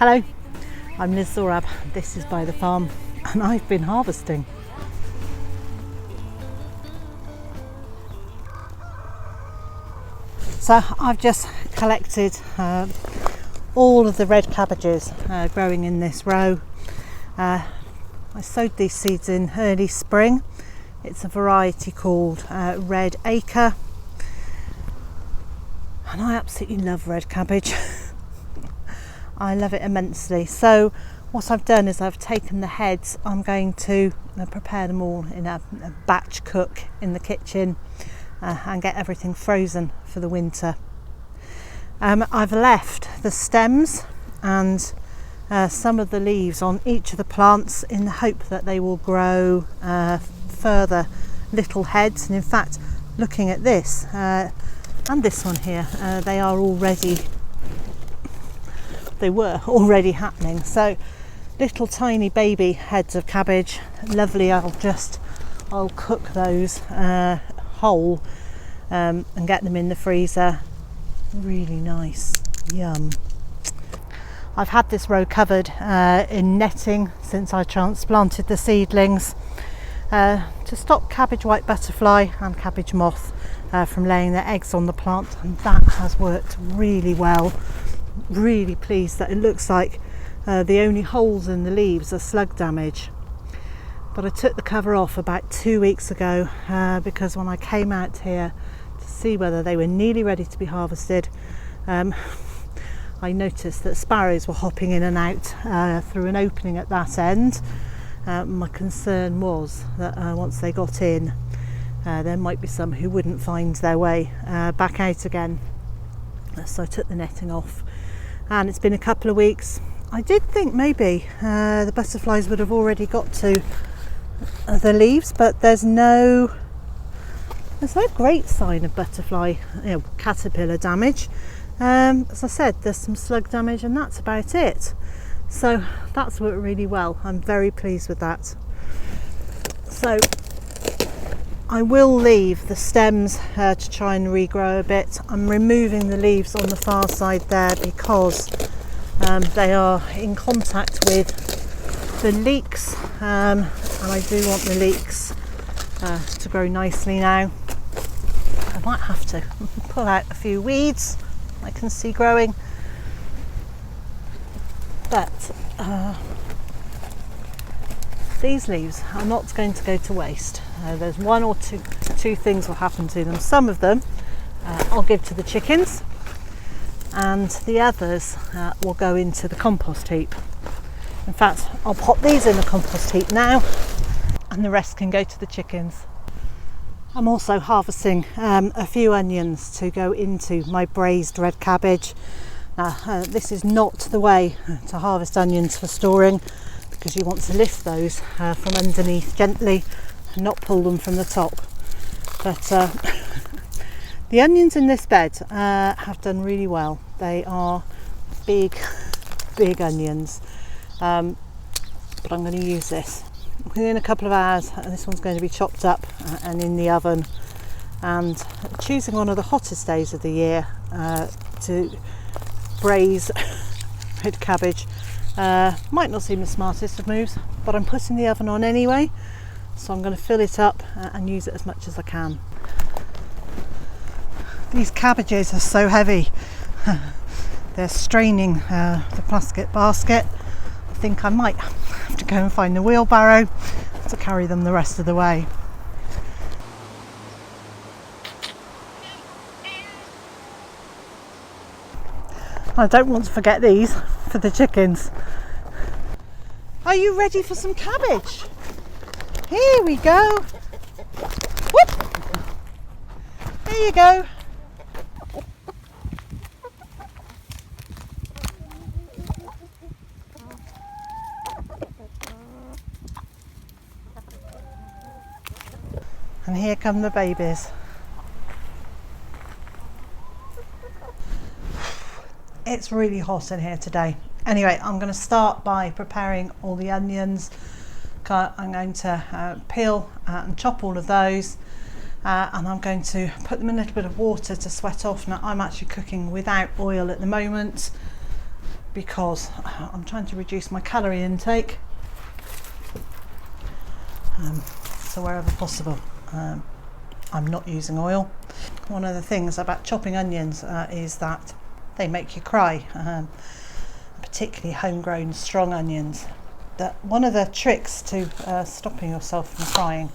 Hello, I'm Liz Zorab. This is Byther Farm and I've been harvesting. So I've just collected all of the red cabbages growing in this row. I sowed these seeds in early spring. It's a variety called Red Acre, and I absolutely love red cabbage. I love it immensely. So what I've done is I've taken the heads. I'm going to prepare them all in a batch cook in the kitchen and get everything frozen for the winter. I've left the stems and some of the leaves on each of the plants in the hope that they will grow further little heads. And in fact, looking at this and this one here, they were already happening. So little tiny baby heads of cabbage, lovely. I'll cook those whole and get them in the freezer. Really nice, yum. I've had this row covered in netting since I transplanted the seedlings to stop cabbage white butterfly and cabbage moth from laying their eggs on the plant, and that has worked really well. Really pleased that it looks like the only holes in the leaves are slug damage. But I took the cover off about 2 weeks ago because when I came out here to see whether they were nearly ready to be harvested, I noticed that sparrows were hopping in and out through an opening at that end. My concern was that once they got in, there might be some who wouldn't find their way back out again. So I took the netting off, and it's been a couple of weeks. I did think maybe the butterflies would have already got to the leaves, but there's no great sign of butterfly, caterpillar damage. As I said, there's some slug damage and that's about it. So that's worked really well. I'm very pleased with that. So I will leave the stems to try and regrow a bit. I'm removing the leaves on the far side there because they are in contact with the leeks, and I do want the leeks to grow nicely now. I might have to pull out a few weeds I can see growing, but these leaves are not going to go to waste. There's one or two things will happen to them. Some of them I'll give to the chickens, and the others will go into the compost heap. In fact, I'll pop these in the compost heap now, and the rest can go to the chickens. I'm also harvesting a few onions to go into my braised red cabbage. This is not the way to harvest onions for storing, because you want to lift those from underneath gently and not pull them from the top. But the onions in this bed have done really well. They are big onions, but I'm going to use this. Within a couple of hours, this one's going to be chopped up and in the oven. And choosing one of the hottest days of the year to braise red cabbage might not seem the smartest of moves, but I'm putting the oven on anyway, so I'm going to fill it up and use it as much as I can. These cabbages are so heavy. They're straining the plastic basket. I think I might have to go and find the wheelbarrow to carry them the rest of the way. I don't want to forget these for the chickens. Are you ready for some cabbage? Here we go. Whoop! There you go. And here come the babies. It's really hot in here today. Anyway, I'm going to start by preparing all the onions. I'm going to peel and chop all of those, and I'm going to put them in a little bit of water to sweat off. Now I'm actually cooking without oil at the moment. because I'm trying to reduce my calorie intake. So wherever possible, I'm not using oil. One of the things about chopping onions is that they make you cry, particularly homegrown strong onions. That one of the tricks to stopping yourself from crying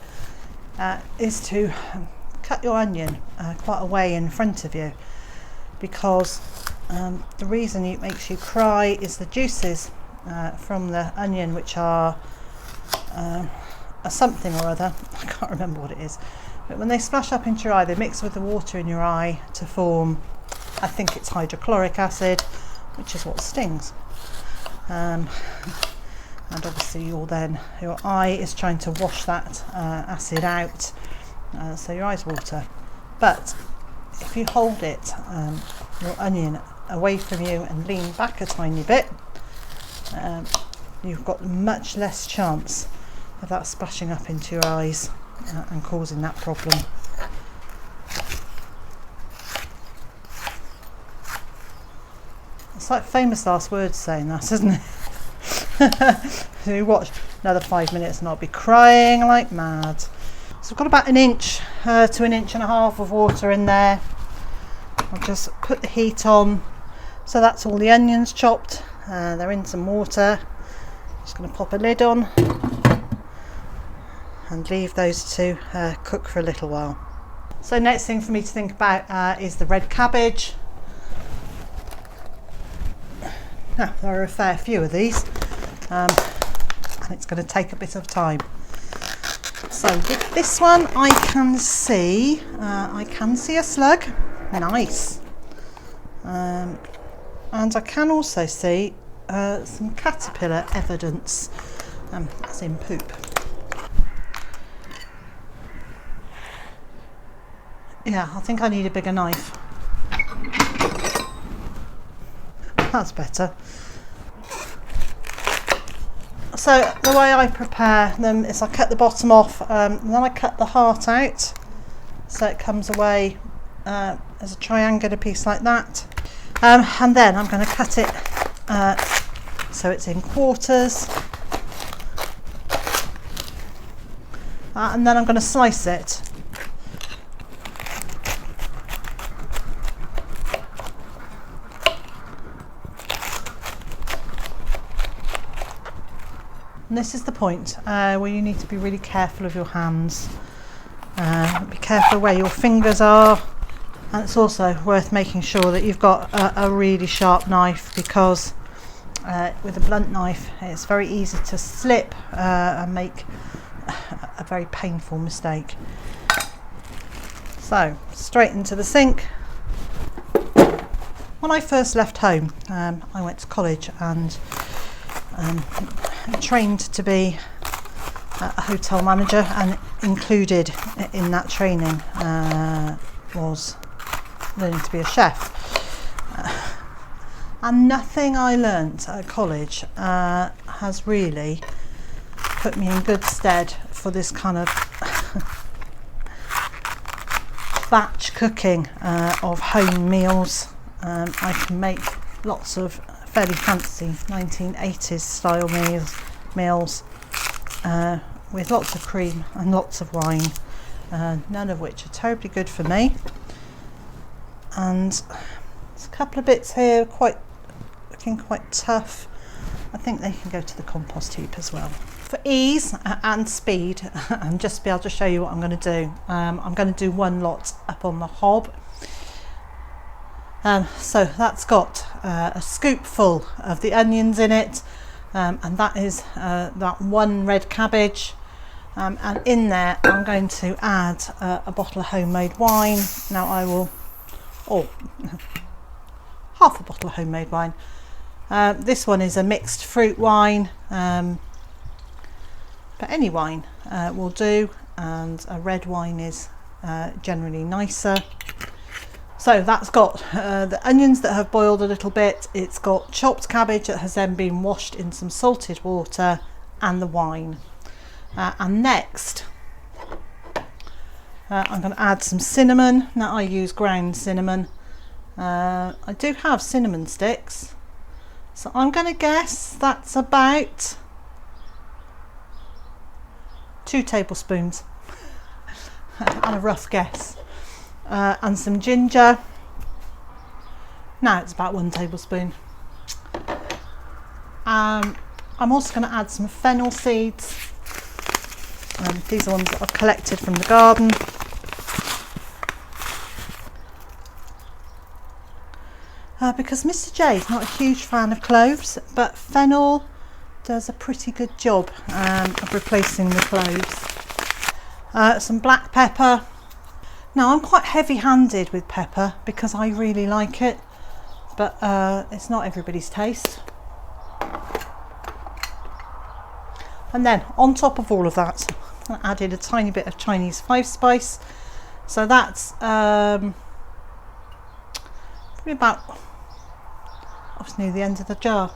is to cut your onion quite a way in front of you, because the reason it makes you cry is the juices from the onion, which are a something or other, I can't remember what it is, but when they splash up into your eye, they mix with the water in your eye to form, I think it's hydrochloric acid, which is what stings. And obviously your eye is trying to wash that acid out, so your eyes water. But if you hold it, your onion away from you and lean back a tiny bit, you've got much less chance of that splashing up into your eyes and causing that problem. It's like famous last words saying that, isn't it? So you watch another 5 minutes and I'll be crying like mad. So I've got about an inch to an inch and a half of water in there. I'll just put the heat on. So that's all the onions chopped. They're in some water. Just going to pop a lid on and leave those to cook for a little while. So next thing for me to think about is the red cabbage. Now, there are a fair few of these, and it's going to take a bit of time. So with this one, I can see a slug. Nice. And I can also see some caterpillar evidence, as in poop. Yeah, I think I need a bigger knife. That's better. So the way I prepare them is I cut the bottom off, and then I cut the heart out, so it comes away as a triangular piece like that, and then I'm going to cut it so it's in quarters, and then I'm going to slice it. And this is the point where you need to be really careful of your hands. Be careful where your fingers are, and it's also worth making sure that you've got a really sharp knife, because with a blunt knife it's very easy to slip and make a very painful mistake. So straight into the sink. When I first left home, I went to college and trained to be a hotel manager, and included in that training was learning to be a chef. And nothing I learnt at college has really put me in good stead for this kind of batch cooking of home meals. I can make lots of fairly fancy 1980s style meals with lots of cream and lots of wine, none of which are terribly good for me. And there's a couple of bits here looking quite tough. I think they can go to the compost heap as well. For ease and speed, and just to be able to show you what I'm going to do, I'm going to do one lot up on the hob. So that's got a scoop full of the onions in it, and that is that one red cabbage, and in there I'm going to add a bottle of homemade wine. Now I will, half a bottle of homemade wine. This one is a mixed fruit wine, but any wine will do, and a red wine is generally nicer. So that's got the onions that have boiled a little bit, it's got chopped cabbage that has then been washed in some salted water, and the wine. And next I'm going to add some cinnamon. Now I use ground cinnamon. I do have cinnamon sticks, So I'm going to guess that's about 2 tablespoons and a rough guess, and some ginger. Now it's about 1 tablespoon. I'm also going to add some fennel seeds. These are ones that I've collected from the garden. Because Mr. J is not a huge fan of cloves, but fennel does a pretty good job of replacing the cloves. Some black pepper. Now I'm quite heavy-handed with pepper because I really like it, but it's not everybody's taste. And then on top of all of that, I added a tiny bit of Chinese 5-spice. So that's probably about near the end of the jar.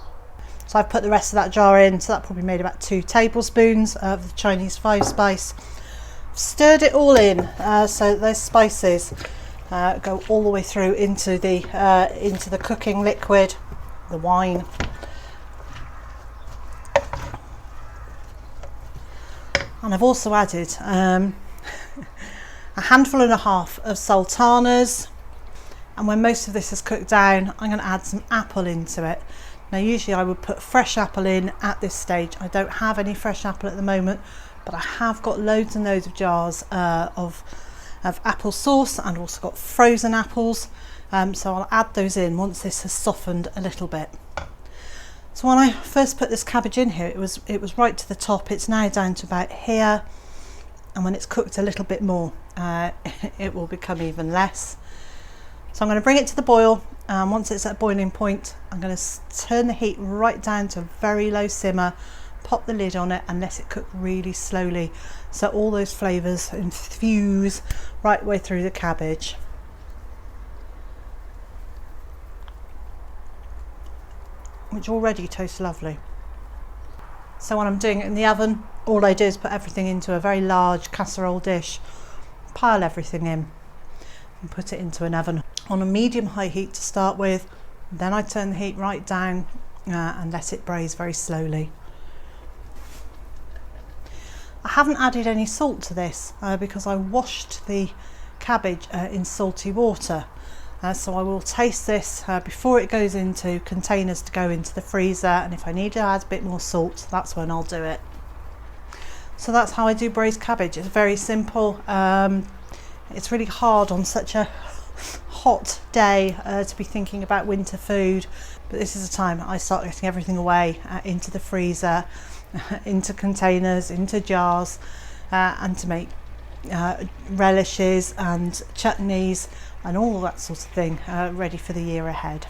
So I've put the rest of that jar in, so that probably made about 2 tablespoons of the Chinese 5-spice. Stirred it all in so those spices go all the way through into the cooking liquid, the wine. And I've also added a handful and a half of sultanas. And when most of this is cooked down, I'm going to add some apple into it. Now usually I would put fresh apple in at this stage. I don't have any fresh apple at the moment, but I have got loads and loads of jars of apple sauce, and also got frozen apples. So I'll add those in once this has softened a little bit. So when I first put this cabbage in here, it was right to the top. It's now down to about here, and when it's cooked a little bit more, it will become even less. So I'm going to bring it to the boil, and once it's at boiling point, I'm going to turn the heat right down to a very low simmer, pop the lid on it and let it cook really slowly, so all those flavours infuse right the way through the cabbage. Which already tastes lovely. So when I'm doing it in the oven, all I do is put everything into a very large casserole dish, pile everything in, and put it into an oven on a medium-high heat to start with. Then I turn the heat right down and let it braise very slowly. I haven't added any salt to this because I washed the cabbage in salty water. So I will taste this before it goes into containers to go into the freezer, and if I need to add a bit more salt, that's when I'll do it. So that's how I do braised cabbage. It's very simple. It's really hard on such a hot day to be thinking about winter food, but this is the time I start getting everything away into the freezer, into containers, into jars, and to make relishes and chutneys and all that sort of thing ready for the year ahead.